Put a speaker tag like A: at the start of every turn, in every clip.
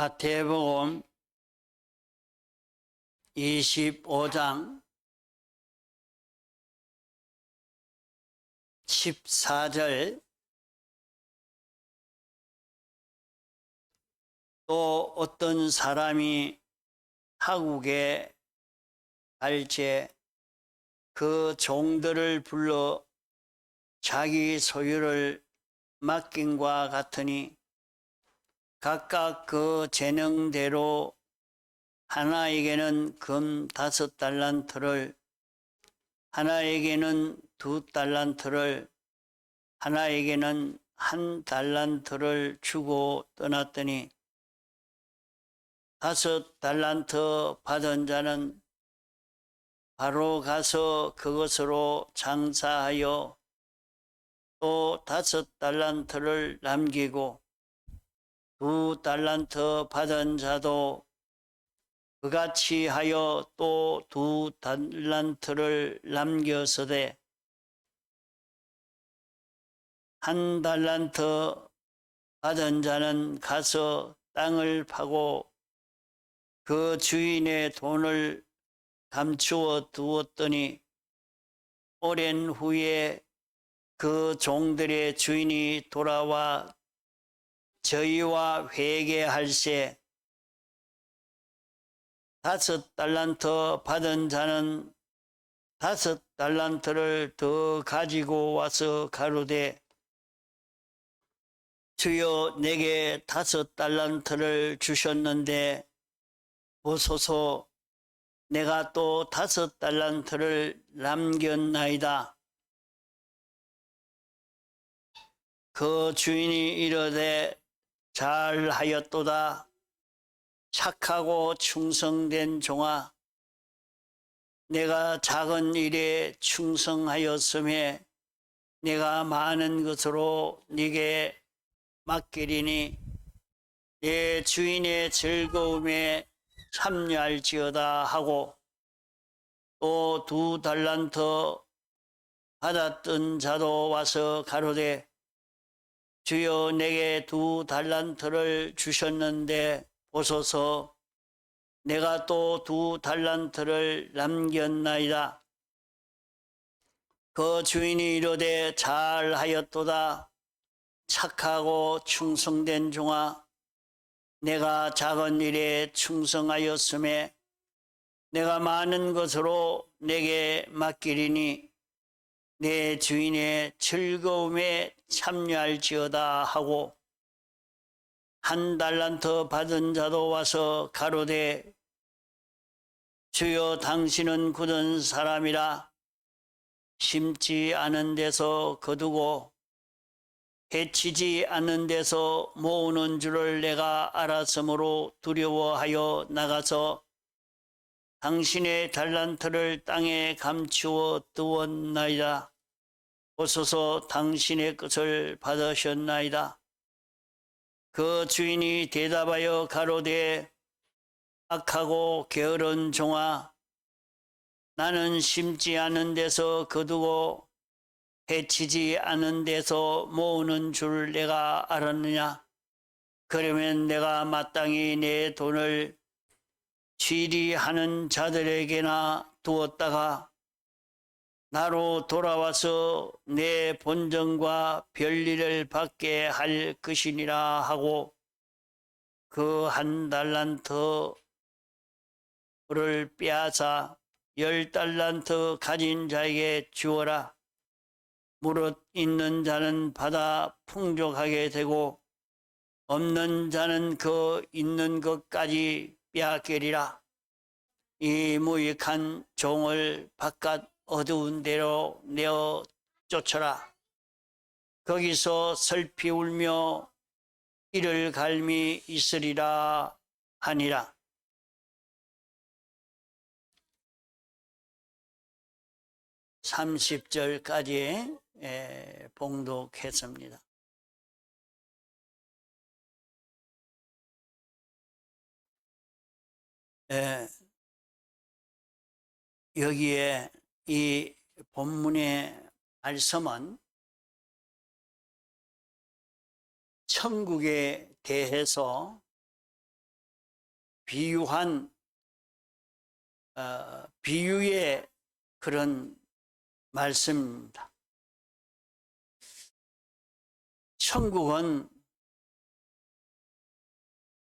A: 마태복음 25장 14절 또 어떤 사람이 타국에 갈제 그 종들을 불러 자기 소유를 맡김과 같으니 각각 그 재능대로 하나에게는 금 5달란트를 하나에게는 2달란트를 하나에게는 1달란트를 주고 떠났더니 5달란트 받은 자는 바로 가서 그것으로 장사하여 또 5달란트를 남기고 2달란트 받은 자도 그같이 하여 또 2달란트를 남겼으되 1달란트 받은 자는 가서 땅을 파고 그 주인의 돈을 감추어 두었더니 오랜 후에 그 종들의 주인이 돌아와 저희와 회개할세 5달란트 받은 자는 5달란트를 더 가지고 와서 가로되 주여 내게 5달란트를 주셨는데 보소서 내가 또 5달란트를 남겼나이다. 그 주인이 이르되 잘하였도다. 착하고 충성된 종아, 내가 작은 일에 충성하였음에 내가 많은 것으로 네게 맡기리니 내 주인의 즐거움에 참여할지어다 하고 또 2달란트 받았던 자도 와서 가로되 주여 내게 2달란트를 주셨는데 보소서 내가 또 2달란트를 남겼나이다. 그 주인이 이르되 잘하였도다. 착하고 충성된 종아, 내가 작은 일에 충성하였음에 내가 많은 것으로 내게 맡기리니 내 주인의 즐거움에 참여할지어다 하고 1달란트 받은 자도 와서 가로되 주여 당신은 굳은 사람이라 심지 않은 데서 거두고 해치지 않는 데서 모으는 줄을 내가 알았으므로 두려워하여 나가서 당신의 달란트를 땅에 감추어 두었나이다. 보소서 당신의 것을 받으셨나이다. 그 주인이 대답하여 가로되 악하고 게으른 종아, 나는 심지 않은 데서 거두고 해치지 않은 데서 모으는 줄 내가 알았느냐? 그러면 내가 마땅히 내 돈을 취리하는 자들에게나 두었다가 나로 돌아와서 내 본전과 별일을 받게 할 것이니라 하고 그 1달란트를 빼앗아 10달란트 가진 자에게 주어라. 무릇 있는 자는 받아 풍족하게 되고 없는 자는 그 있는 것까지 빼앗기리라. 이 무익한 종을 바깥 어두운 데로 내어 쫓아라. 거기서 슬피 울며 이를 갈미 있으리라 하니라. (30절까지) 봉독했습니다. 여기에 이 본문의 말씀은 천국에 대해서 비유한 비유의 그런 말씀입니다. 천국은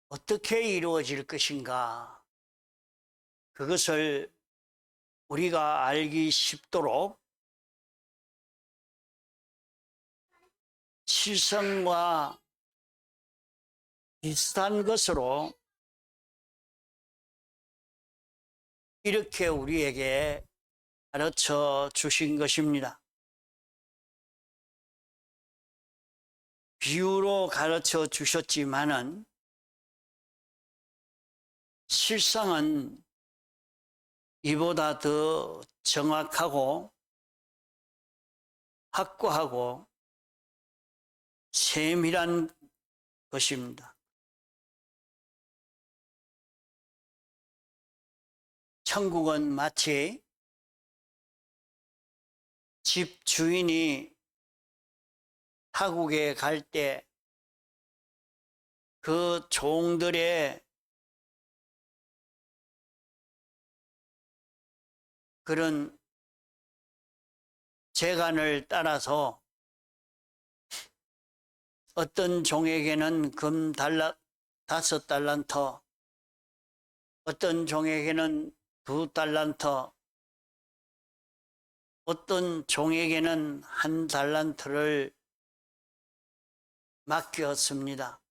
A: 어떻게 이루어질 것인가? 그것을 우리가 알기 쉽도록 실성과 비슷한 것으로 이렇게 우리에게 가르쳐 주신 것입니다. 비유로 가르쳐 주셨지만은 실상은 이보다 더 정확하고 확고하고 세밀한 것입니다. 천국은 마치 집 주인이 타국에 갈 때 그 종들의 그런 재간을 따라서 어떤 종에게는 금 5달란트, 어떤 종에게는 2달란트, 어떤 종에게는 1달란트를 맡겼습니다.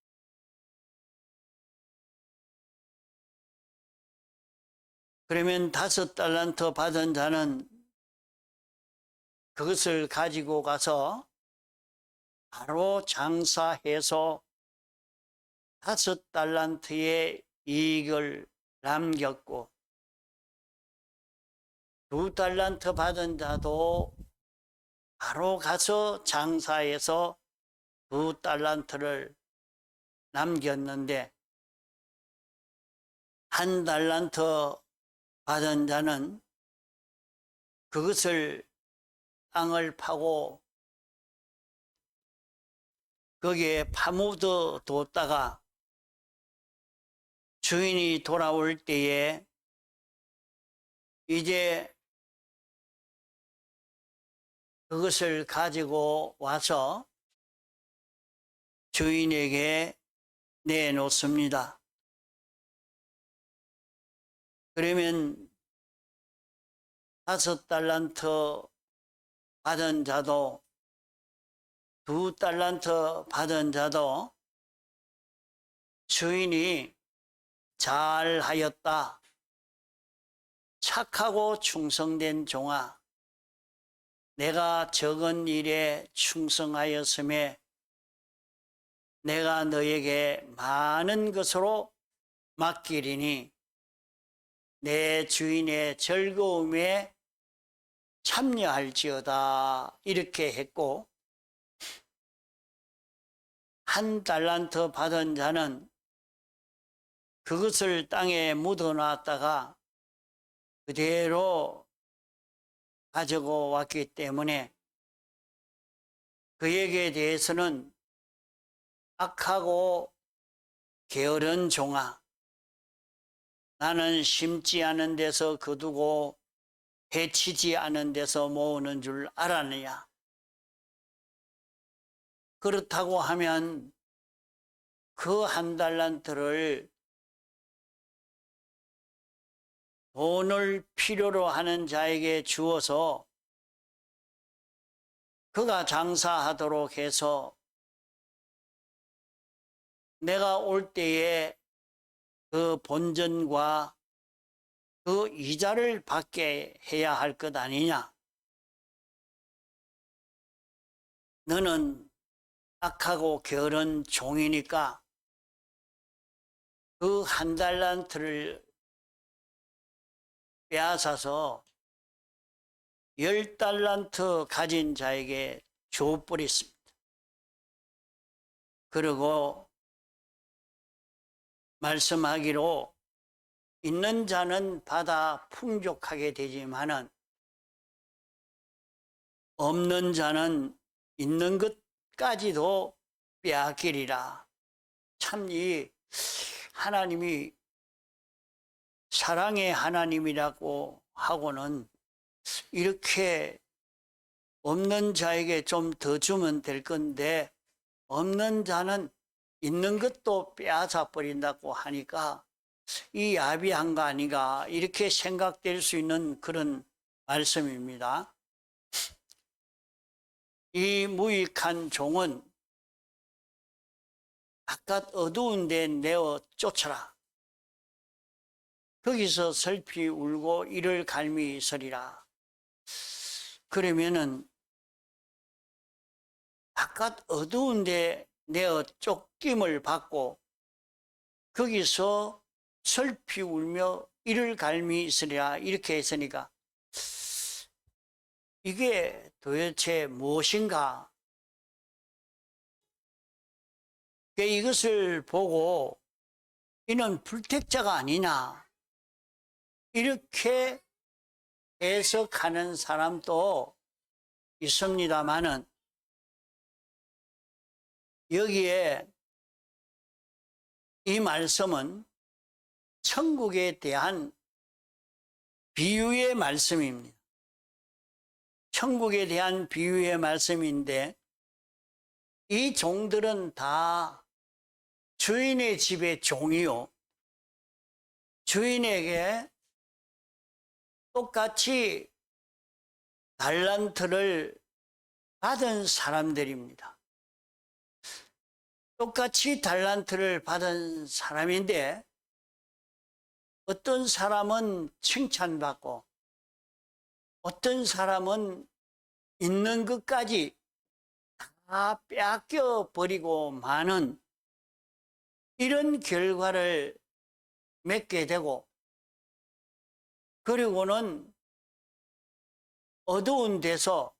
A: 그러면 5달란트 받은 자는 그것을 가지고 가서 바로 장사해서 5달란트의 이익을 남겼고, 2달란트 받은 자도 바로 가서 장사해서 2달란트를 남겼는데, 1달란트 받은 자는 그것을 땅을 파고 거기에 파묻어 뒀다가 주인이 돌아올 때에 이제 그것을 가지고 와서 주인에게 내놓습니다. 그러면 5달란트 받은 자도 2달란트 받은 자도 주인이 잘하였다, 착하고 충성된 종아, 내가 적은 일에 충성하였음에 내가 너에게 많은 것으로 맡기리니 내 주인의 즐거움에 참여할지어다, 이렇게 했고, 1달란트 받은 자는 그것을 땅에 묻어놨다가 그대로 가지고 왔기 때문에 그에게 대해서는 악하고 게으른 종아, 나는 심지 않은 데서 거두고 해치지 않은 데서 모으는 줄 알았느냐? 그렇다고 하면 그 1달란트를 돈을 필요로 하는 자에게 주어서 그가 장사하도록 해서 내가 올 때에 그 본전과 그 이자를 받게 해야 할 것 아니냐? 너는 악하고 게으른 종이니까 그 1달란트를 빼앗아서 10달란트 가진 자에게 줘버렸습니다. 그리고 말씀하기로 있는 자는 받아 풍족하게 되지만은 없는 자는 있는 것까지도 빼앗기리라. 참 이 하나님이 사랑의 하나님이라고 하고는 이렇게 없는 자에게 좀 더 주면 될 건데 없는 자는 있는 것도 빼앗아 버린다고 하니까 이 야비한 거 아닌가 이렇게 생각될 수 있는 그런 말씀입니다. 이 무익한 종은 바깥 어두운 데 내어 쫓아라. 거기서 슬피 울고 이를 갈미 서리라. 그러면은 바깥 어두운 데 내어 쫓김을 받고 거기서 슬피 울며 이를 갈미 있으리라 이렇게 했으니까 이게 도대체 무엇인가? 이것을 보고 이는 불택자가 아니냐 이렇게 해석하는 사람도 있습니다마는 여기에 이 말씀은 천국에 대한 비유의 말씀입니다. 천국에 대한 비유의 말씀인데 이 종들은 다 주인의 집의 종이요. 주인에게 똑같이 달란트를 받은 사람들입니다. 똑같이 달란트를 받은 사람인데 어떤 사람은 칭찬받고 어떤 사람은 있는 것까지 다 빼앗겨 버리고 마는 이런 결과를 맺게 되고 그리고는 어두운 데서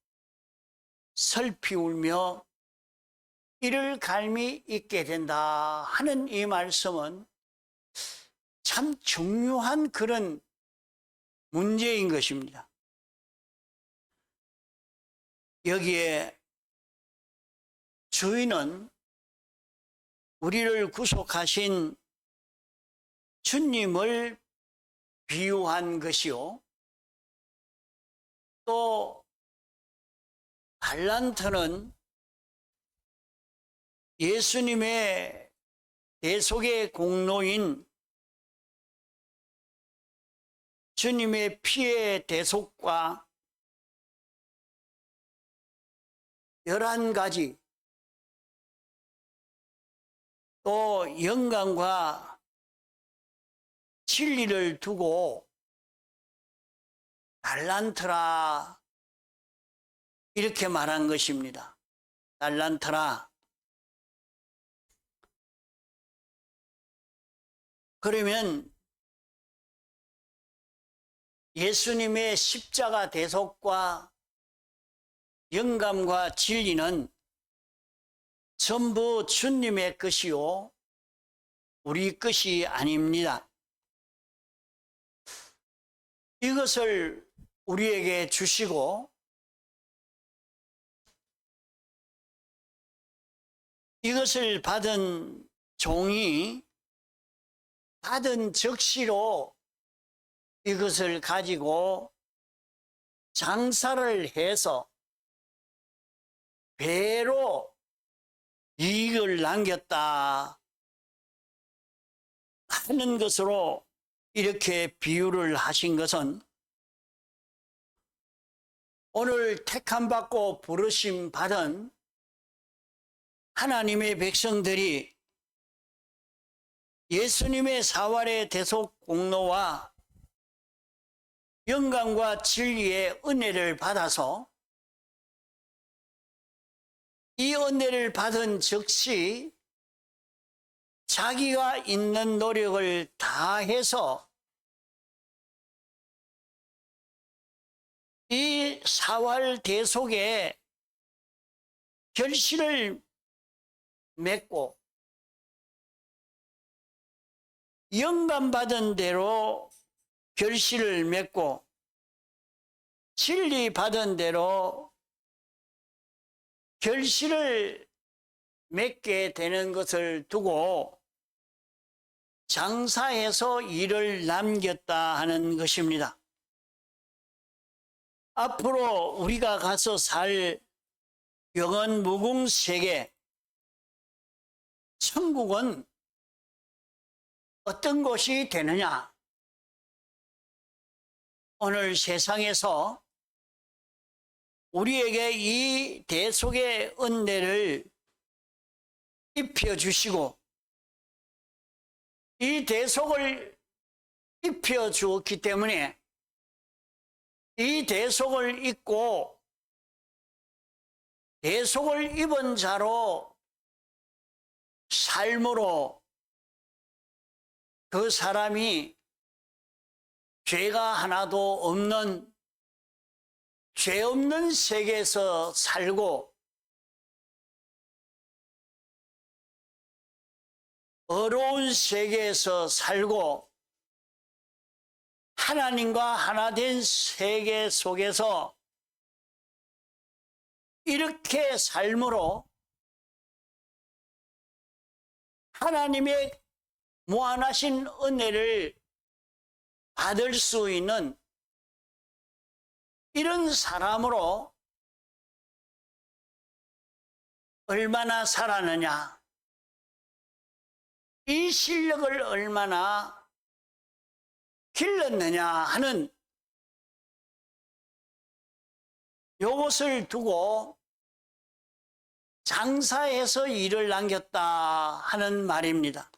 A: 슬피 울며 이를 갈미 있게 된다 하는 이 말씀은 참 중요한 그런 문제인 것입니다. 여기에 주인은 우리를 구속하신 주님을 비유한 것이요. 또 달란트는 예수님의 대속의 공로인 주님의 피의 대속과 11가지 또 영광과 진리를 두고 달란트라 이렇게 말한 것입니다. 달란트라. 그러면 예수님의 십자가 대속과 영감과 진리는 전부 주님의 것이요 우리 것이 아닙니다. 이것을 우리에게 주시고 이것을 받은 종이 받은 즉시로 이것을 가지고 장사를 해서 배로 이익을 남겼다 하는 것으로 이렇게 비유를 하신 것은 오늘 택함받고 부르심 받은 하나님의 백성들이 예수님의 사활의 대속 공로와 영광과 진리의 은혜를 받아서 이 은혜를 받은 즉시 자기가 있는 노력을 다해서 이 사활 대속에 결실을 맺고 영감 받은 대로 결실을 맺고 진리 받은 대로 결실을 맺게 되는 것을 두고 장사해서 일을 남겼다 하는 것입니다. 앞으로 우리가 가서 살 영원 무궁 세계, 천국은 어떤 곳이 되느냐? 오늘 세상에서 우리에게 이 대속의 은혜를 입혀주시고 이 대속을 입혀주었기 때문에 이 대속을 입고 대속을 입은 자로 삶으로 그 사람이 죄가 하나도 없는 죄 없는 세계에서 살고 어려운 세계에서 살고 하나님과 하나 된 세계 속에서 이렇게 삶으로 하나님의 무한하신 은혜를 받을 수 있는 이런 사람으로 얼마나 살았느냐, 이 실력을 얼마나 길렀느냐 하는 요것을 두고 장사해서 일을 남겼다 하는 말입니다.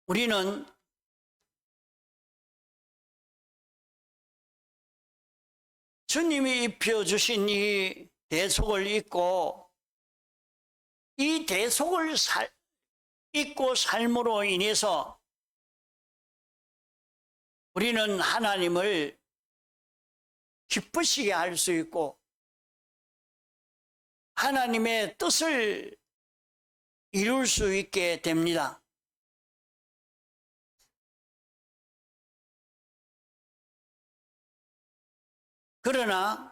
A: 우리는 주님이 입혀주신 이 대속을 입고 이 대속을 입고 삶으로 인해서 우리는 하나님을 기쁘시게 할 수 있고 하나님의 뜻을 이룰 수 있게 됩니다. 그러나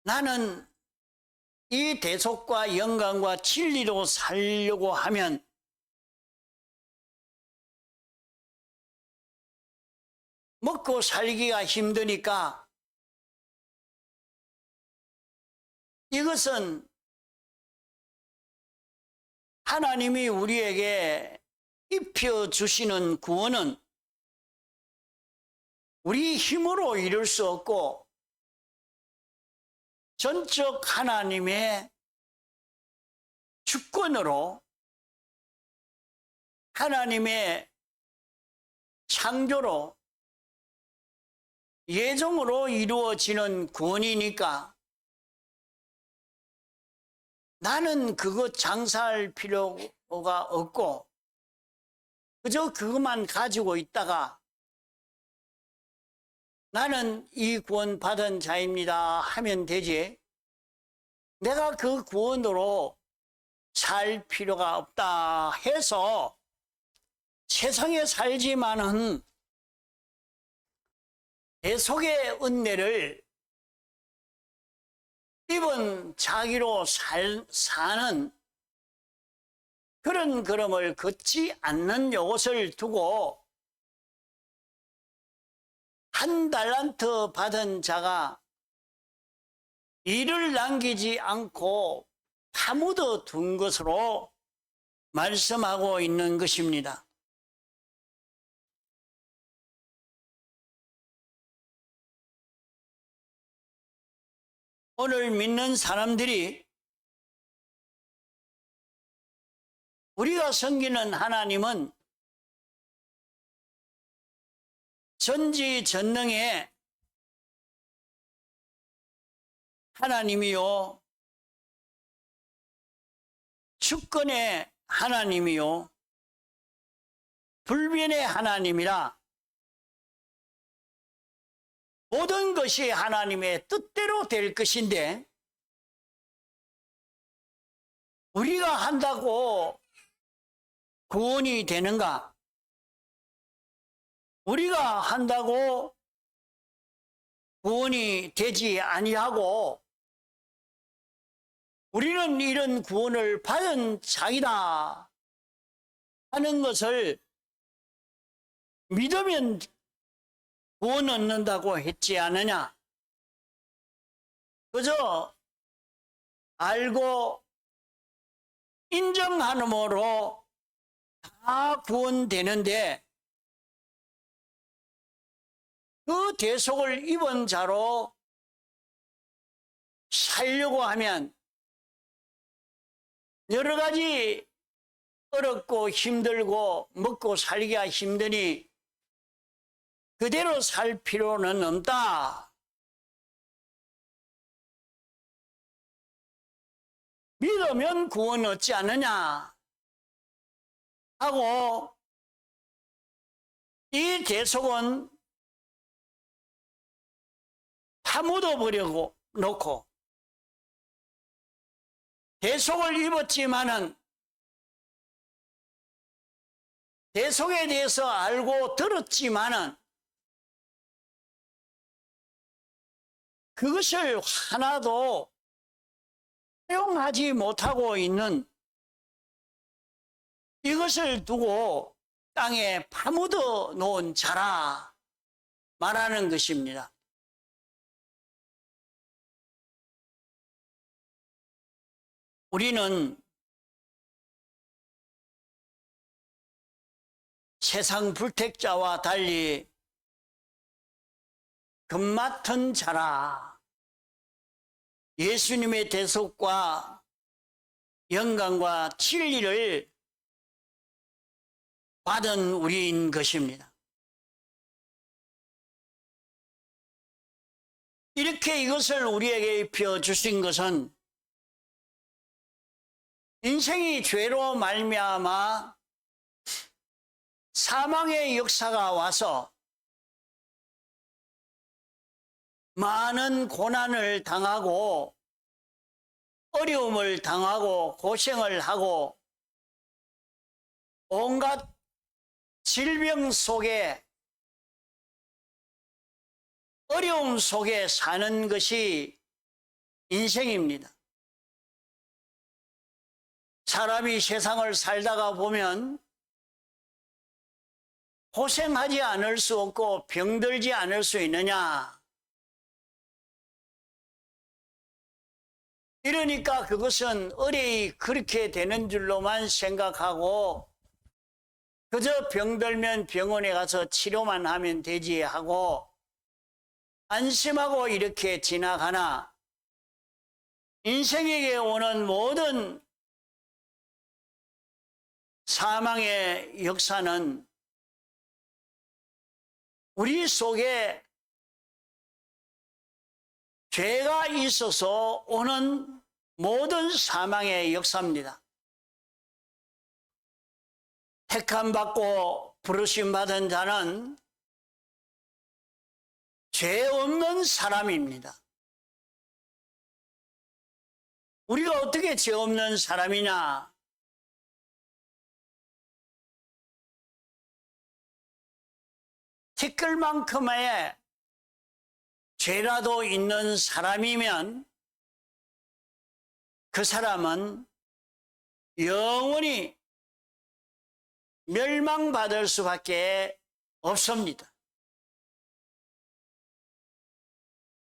A: 나는 이 대속과 영광과 진리로 살려고 하면 먹고 살기가 힘드니까 이것은 하나님이 우리에게 입혀주시는 구원은 우리 힘으로 이룰 수 없고 전적 하나님의 주권으로 하나님의 창조로 예정으로 이루어지는 구원이니까 나는 그것 장사할 필요가 없고 그저 그것만 가지고 있다가 나는 이 구원 받은 자입니다 하면 되지, 내가 그 구원으로 살 필요가 없다 해서 세상에 살지만은 대속의 은혜를 입은 자기로 사는 그런 걸음을 걷지 않는 요것을 두고 한 달란트 받은 자가 일을 남기지 않고 파묻어 둔 것으로 말씀하고 있는 것입니다. 오늘 믿는 사람들이 우리가 섬기는 하나님은 전지전능의 하나님이요, 주권의 하나님이요, 불변의 하나님이라 모든 것이 하나님의 뜻대로 될 것인데 우리가 한다고 구원이 되는가? 우리가 한다고 구원이 되지 아니하고 우리는 이런 구원을 받은 자이다 하는 것을 믿으면 구원 얻는다고 했지 않느냐. 그저 알고 인정함으로 다 구원되는데 그 대속을 입은 자로 살려고 하면 여러 가지 어렵고 힘들고 먹고 살기가 힘드니 그대로 살 필요는 없다. 믿으면 구원 얻지 않느냐 하고 이 대속은 파묻어 버리고 놓고 대속을 입었지만은 대속에 대해서 알고 들었지만은 그것을 하나도 사용하지 못하고 있는 이것을 두고 땅에 파묻어 놓은 자라 말하는 것입니다. 우리는 세상 불택자와 달리 금맡은 자라. 예수님의 대속과 영광과 진리를 받은 우리인 것입니다. 이렇게 이것을 우리에게 입혀 주신 것은 인생이 죄로 말미암아 사망의 역사가 와서 많은 고난을 당하고 어려움을 당하고 고생을 하고 온갖 질병 속에 어려움 속에 사는 것이 인생입니다. 사람이 세상을 살다가 보면 고생하지 않을 수 없고 병들지 않을 수 있느냐? 이러니까 그것은 의뢰이 그렇게 되는 줄로만 생각하고 그저 병들면 병원에 가서 치료만 하면 되지 하고 안심하고 이렇게 지나가나 인생에게 오는 모든 사망의 역사는 우리 속에 죄가 있어서 오는 모든 사망의 역사입니다. 택함받고 부르심받은 자는 죄 없는 사람입니다. 우리가 어떻게 죄 없는 사람이냐? 티끌만큼의 죄라도 있는 사람이면 그 사람은 영원히 멸망받을 수밖에 없습니다.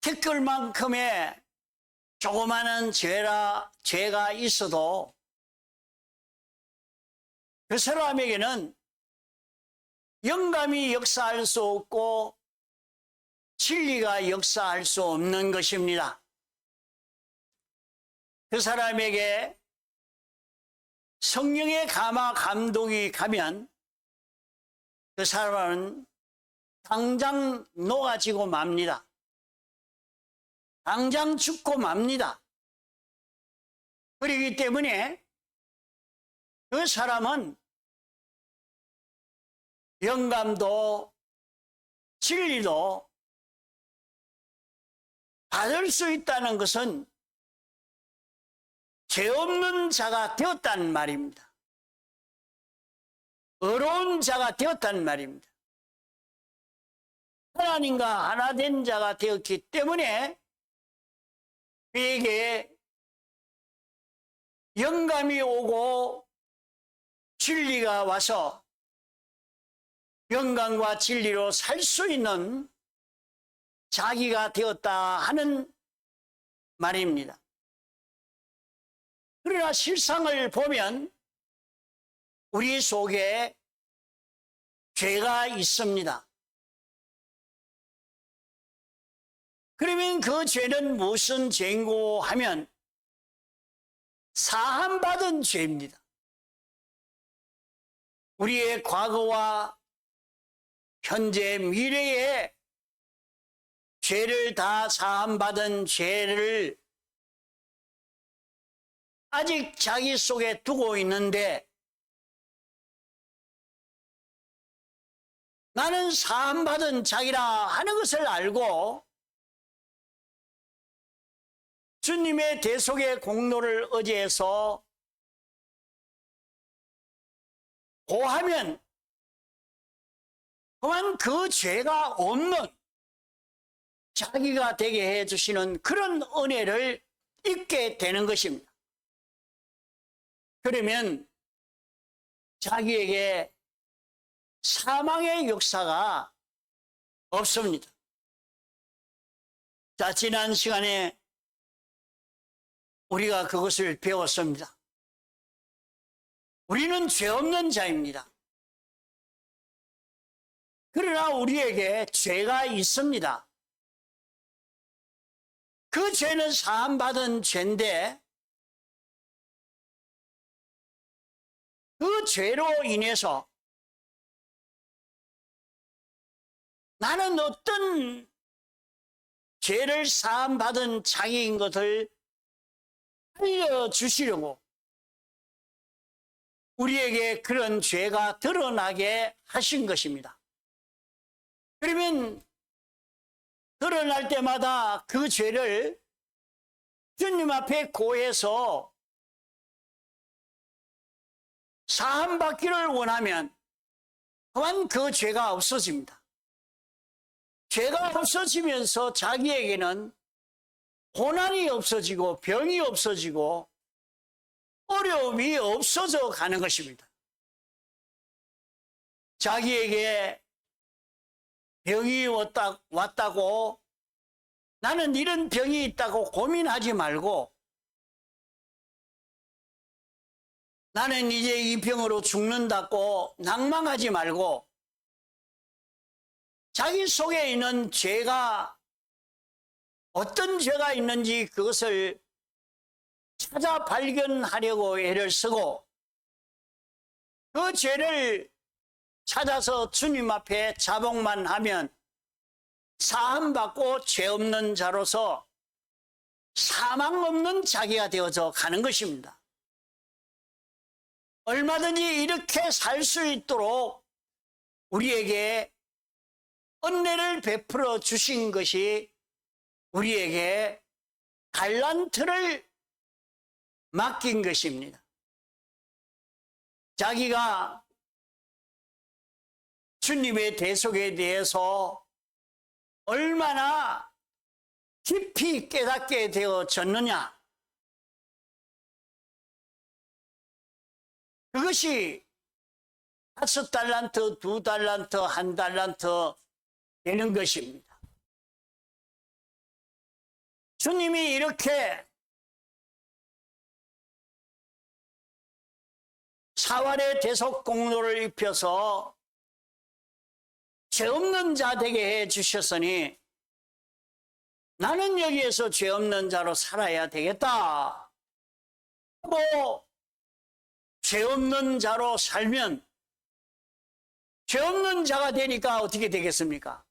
A: 티끌만큼의 조그마한 죄가 있어도 그 사람에게는 영감이 역사할 수 없고 진리가 역사할 수 없는 것입니다. 그 사람에게 성령의 감동이 가면 그 사람은 당장 녹아지고 맙니다. 당장 죽고 맙니다. 그렇기 때문에 그 사람은 영감도 진리도 받을 수 있다는 것은 죄 없는 자가 되었다는 말입니다. 의로운 자가 되었다는 말입니다. 하나님과 하나 된 자가 되었기 때문에 그에게 영감이 오고 진리가 와서 영감과 진리로 살 수 있는 자기가 되었다 하는 말입니다. 그러나 실상을 보면 우리 속에 죄가 있습니다. 그러면 그 죄는 무슨 죄인고 하면 사함받은 죄입니다. 우리의 과거와 현재, 미래의 죄를 다 사함받은 죄를 아직 자기 속에 두고 있는데 나는 사함받은 자기라 하는 것을 알고 주님의 대속의 공로를 의지해서 고하면 그만 그 죄가 없는 자기가 되게 해주시는 그런 은혜를 잊게 되는 것입니다. 그러면 자기에게 사망의 역사가 없습니다. 자, 지난 시간에 우리가 그것을 배웠습니다. 우리는 죄 없는 자입니다. 그러나 우리에게 죄가 있습니다. 그 죄는 사함받은 죄인데 그 죄로 인해서 나는 어떤 죄를 사함받은 자기인 것을 알려주시려고 우리에게 그런 죄가 드러나게 하신 것입니다. 그러면 드러날 때마다 그 죄를 주님 앞에 고해서 사함받기를 원하면 또한 그 죄가 없어집니다. 죄가 없어지면서 자기에게는 고난이 없어지고 병이 없어지고 어려움이 없어져 가는 것입니다. 자기에게 병이 왔다고 나는 이런 병이 있다고 고민하지 말고 나는 이제 이 병으로 죽는다고 낭망하지 말고 자기 속에 있는 죄가 어떤 죄가 있는지 그것을 찾아 발견하려고 애를 쓰고 그 죄를 찾아서 주님 앞에 자복만 하면 사함받고 죄 없는 자로서 사망 없는 자기가 되어져 가는 것입니다. 얼마든지 이렇게 살 수 있도록 우리에게 은혜를 베풀어 주신 것이 우리에게 달란트를 맡긴 것입니다. 자기가 주님의 대속에 대해서 얼마나 깊이 깨닫게 되어졌느냐, 그것이 5달란트, 2달란트, 1달란트 되는 것입니다. 주님이 이렇게 사활의 대속 공로를 입혀서 죄 없는 자 되게 해 주셨으니 나는 여기에서 죄 없는 자로 살아야 되겠다 하고 죄 없는 자로 살면 죄 없는 자가 되니까 어떻게 되겠습니까?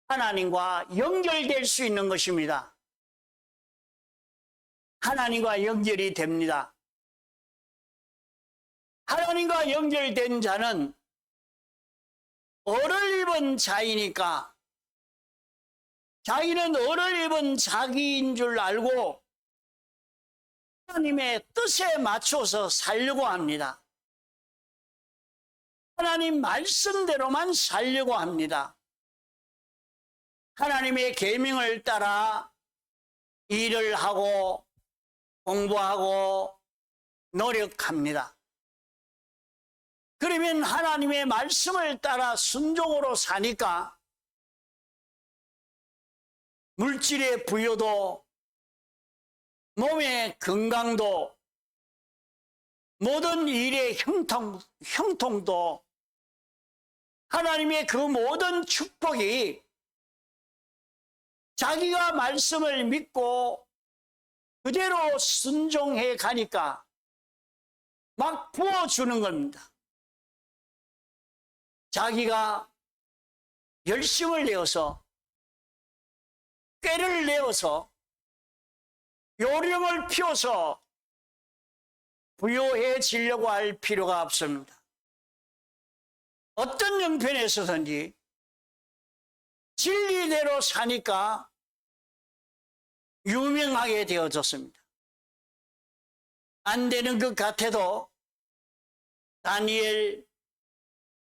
A: 하나님과 연결될 수 있는 것입니다. 하나님과 연결이 됩니다. 하나님과 연결된 자는 얼을 입은 자이니까 자기는 얼을 입은 자기인 줄 알고 하나님의 뜻에 맞춰서 살려고 합니다. 하나님 말씀대로만 살려고 합니다. 하나님의 계명을 따라 일을 하고 공부하고 노력합니다. 그러면 하나님의 말씀을 따라 순종으로 사니까 물질의 부여도 몸의 건강도 모든 일의 형통도 하나님의 그 모든 축복이 자기가 말씀을 믿고 그대로 순종해 가니까 막 부어주는 겁니다. 자기가 열심을 내어서 꾀를 내어서 요령을 피워서 부여해지려고 할 필요가 없습니다. 어떤 형편에서든지 진리대로 사니까 유명하게 되어졌습니다. 안 되는 것 같아도 다니엘,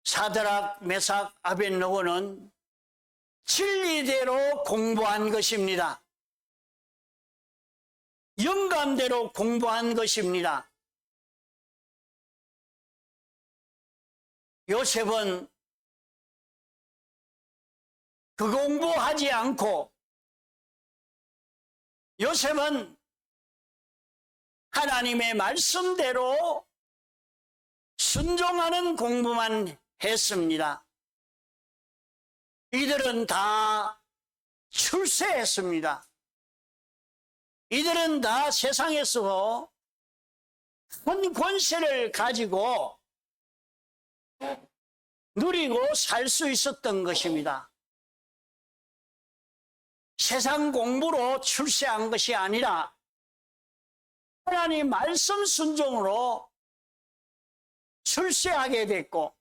A: 사드락, 메삭, 아벳느고는 진리대로 공부한 것입니다. 영감대로 공부한 것입니다. 요셉은 그 공부하지 않고 요셉은 하나님의 말씀대로 순종하는 공부만 했습니다. 이들은 다 출세했습니다. 이들은 다 세상에서 큰 권세를 가지고 누리고 살 수 있었던 것입니다. 세상 공부로 출세한 것이 아니라 하나님 말씀 순종으로 출세하게 됐고,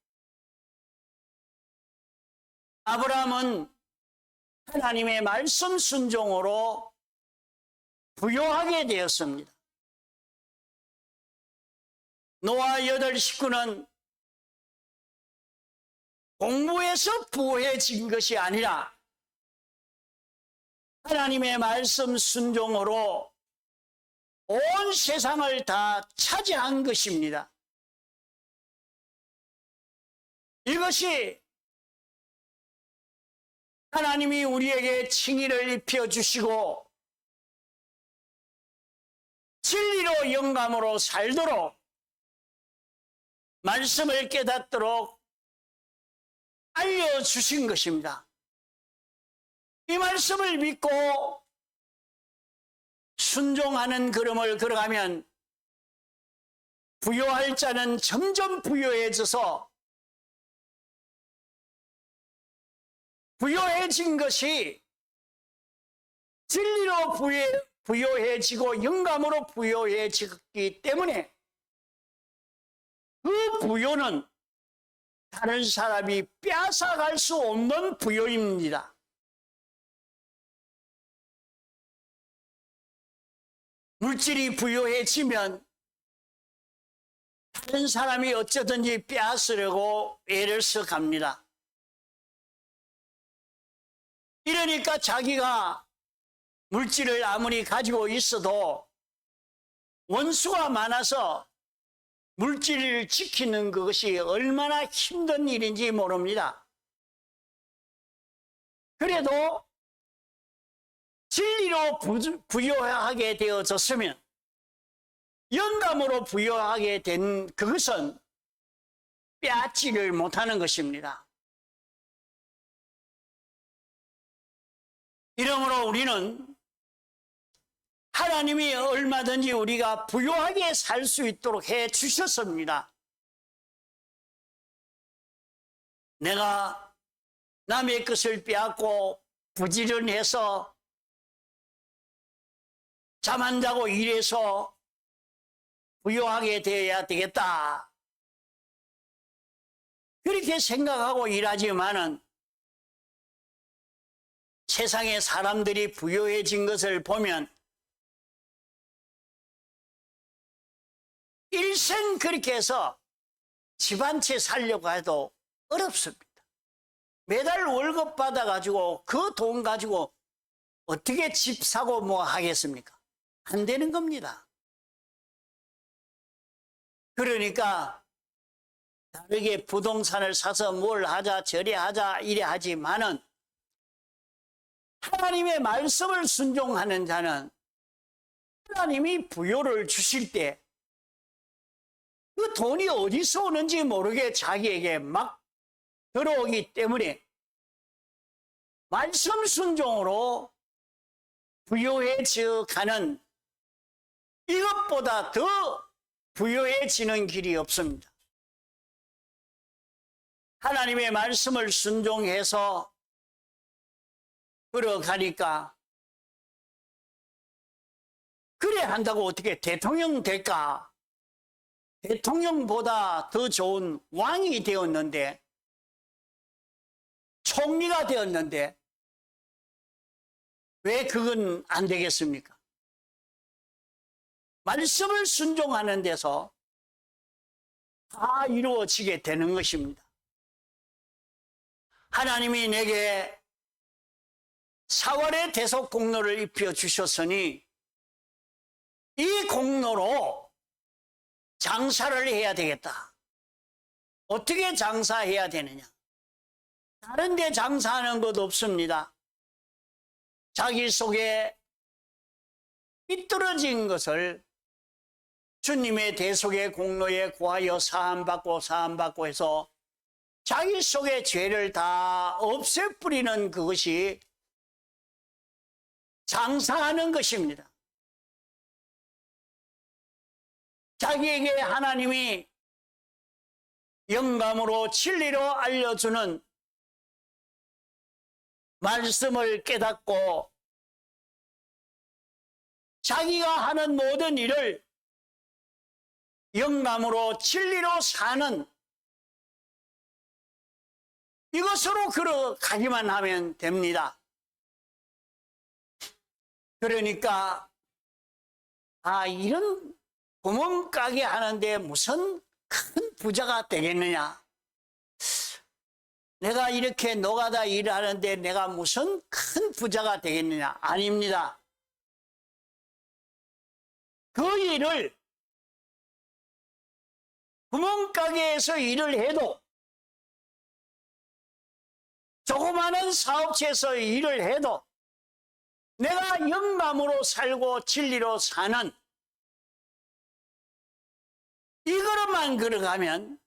A: 아브라함은 하나님의 말씀 순종으로 부요하게 되었습니다. 노아 8 식구는 공부해서 부해진 것이 아니라 하나님의 말씀 순종으로 온 세상을 다 차지한 것입니다. 이것이 하나님이 우리에게 칭의를 입혀주시고 진리로 영감으로 살도록 말씀을 깨닫도록 알려주신 것입니다. 이 말씀을 믿고 순종하는 걸음을 걸어가면 부요할 자는 점점 부요해져서 부요해진 것이 진리로 부요해지고 영감으로 부요해지기 때문에 그 부요는 다른 사람이 빼앗아갈 수 없는 부요입니다. 물질이 부요해지면 다른 사람이 어쩌든지 빼앗으려고 애를 써갑니다. 이러니까 자기가 물질을 아무리 가지고 있어도 원수가 많아서 물질을 지키는 그것이 얼마나 힘든 일인지 모릅니다. 그래도 진리로 부요하게 되어졌으면, 영감으로 부요하게 된 그것은 빼앗지를 못하는 것입니다. 이러므로 우리는 하나님이 얼마든지 우리가 부요하게 살 수 있도록 해 주셨습니다. 내가 남의 것을 빼앗고 부지런해서 잠 안 자고 일해서 부요하게 되어야 되겠다, 그렇게 생각하고 일하지만은 세상의 사람들이 부요해진 것을 보면 일생 그렇게 해서 집 한 채 살려고 해도 어렵습니다. 매달 월급 받아가지고 그 돈 가지고 어떻게 집 사고 뭐 하겠습니까? 안 되는 겁니다. 그러니까 다르게 부동산을 사서 뭘 하자 저래 하자 이래 하지만은 하나님의 말씀을 순종하는 자는 하나님이 부요를 주실 때 그 돈이 어디서 오는지 모르게 자기에게 막 들어오기 때문에 말씀 순종으로 부요해져 가는 이것보다 더 부요해지는 길이 없습니다. 하나님의 말씀을 순종해서 걸어가니까 그래 한다고 어떻게 대통령 될까? 대통령보다 더 좋은 왕이 되었는데 총리가 되었는데 왜 그건 안 되겠습니까? 말씀을 순종하는 데서 다 이루어지게 되는 것입니다. 하나님이 내게 4월의 대속 공로를 입혀 주셨으니 이 공로로 장사를 해야 되겠다. 어떻게 장사해야 되느냐? 다른 데 장사하는 것 없습니다. 자기 속에 삐뚤어진 것을 주님의 대속의 공로에 구하여 사함받고 해서 자기 속의 죄를 다 없애뿌리는 그것이 장사하는 것입니다. 자기에게 하나님이 영감으로 진리로 알려주는 말씀을 깨닫고 자기가 하는 모든 일을 영감으로 진리로 사는 이것으로 걸어가기만 하면 됩니다. 그러니까 이런 구멍가게 하는데 무슨 큰 부자가 되겠느냐? 내가 이렇게 노가다 일하는데 내가 무슨 큰 부자가 되겠느냐? 아닙니다. 그 일을 구멍가게에서 일을 해도 조그마한 사업체에서 일을 해도 내가 영감으로 살고 진리로 사는 이거로만 걸어가면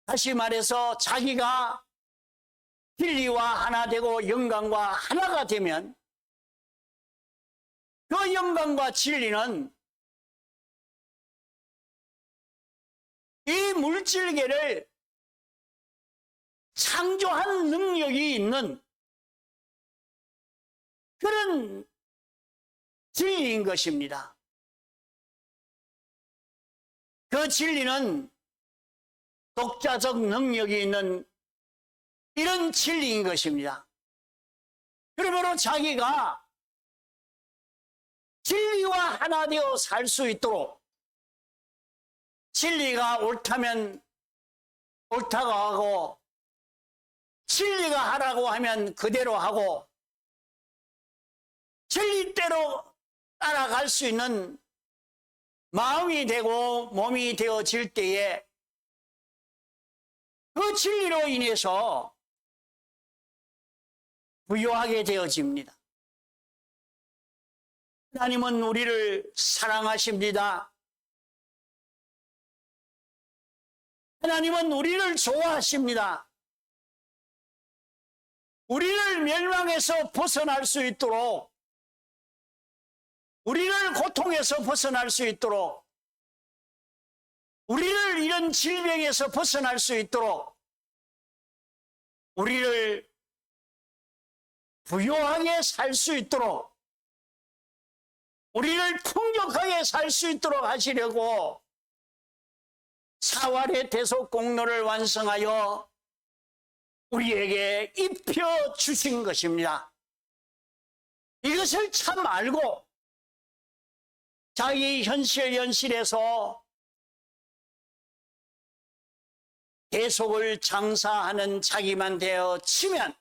A: 다시 말해서 자기가 진리와 하나 되고 영광과 하나가 되면 그 영광과 진리는 이 물질계를 창조한 능력이 있는 그런 진리인 것입니다. 그 진리는 독자적 능력이 있는 이런 진리인 것입니다. 그러므로 자기가 진리와 하나 되어 살 수 있도록 진리가 옳다면 옳다고 하고 진리가 하라고 하면 그대로 하고 진리대로 따라갈 수 있는 마음이 되고 몸이 되어질 때에 그 진리로 인해서 부유하게 되어집니다. 하나님은 우리를 사랑하십니다. 하나님은 우리를 좋아하십니다. 우리를 멸망에서 벗어날 수 있도록 우리를 고통에서 벗어날 수 있도록 우리를 이런 질병에서 벗어날 수 있도록 우리를 부유하게 살 수 있도록 우리를 풍족하게 살 수 있도록 하시려고 4월의 대속 공로를 완성하여 우리에게 입혀 주신 것입니다. 이것을 참 알고 자기 현실에서 대속을 장사하는 자기만 되어 치면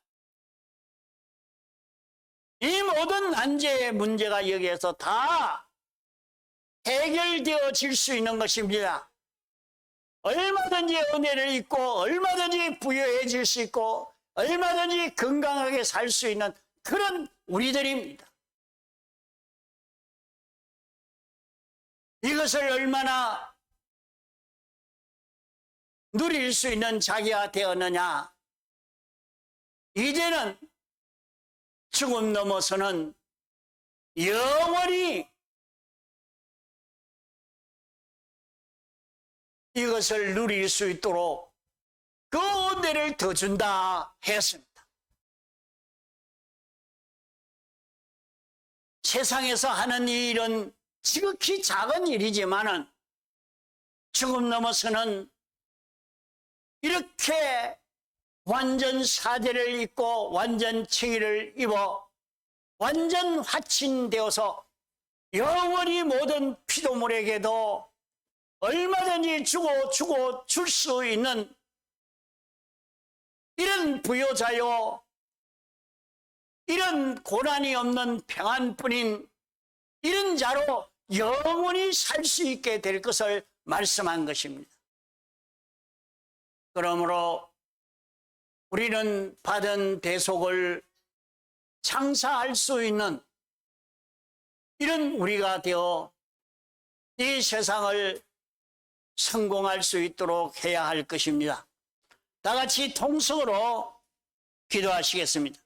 A: 이 모든 난제의 문제가 여기에서 다 해결되어질 수 있는 것입니다. 얼마든지 은혜를 입고 얼마든지 부유해질 수 있고 얼마든지 건강하게 살 수 있는 그런 우리들입니다. 이것을 얼마나 누릴 수 있는 자기가 되었느냐. 이제는 죽음 넘어서는 영원히 이것을 누릴 수 있도록 그 은혜를 더 준다 했습니다. 세상에서 하는 이 일은 지극히 작은 일이지만은 죽음 넘어서는 이렇게 완전 사제를 입고 완전 칭의를 입어 완전 화친되어서 영원히 모든 피조물에게도 얼마든지 주고 줄 수 있는 이런 부요자요, 이런 고난이 없는 평안뿐인 이런 자로 영원히 살 수 있게 될 것을 말씀한 것입니다. 그러므로 우리는 받은 대속을 장사할 수 있는 이런 우리가 되어 이 세상을 성공할 수 있도록 해야 할 것입니다. 다 같이 통성으로 기도하시겠습니다.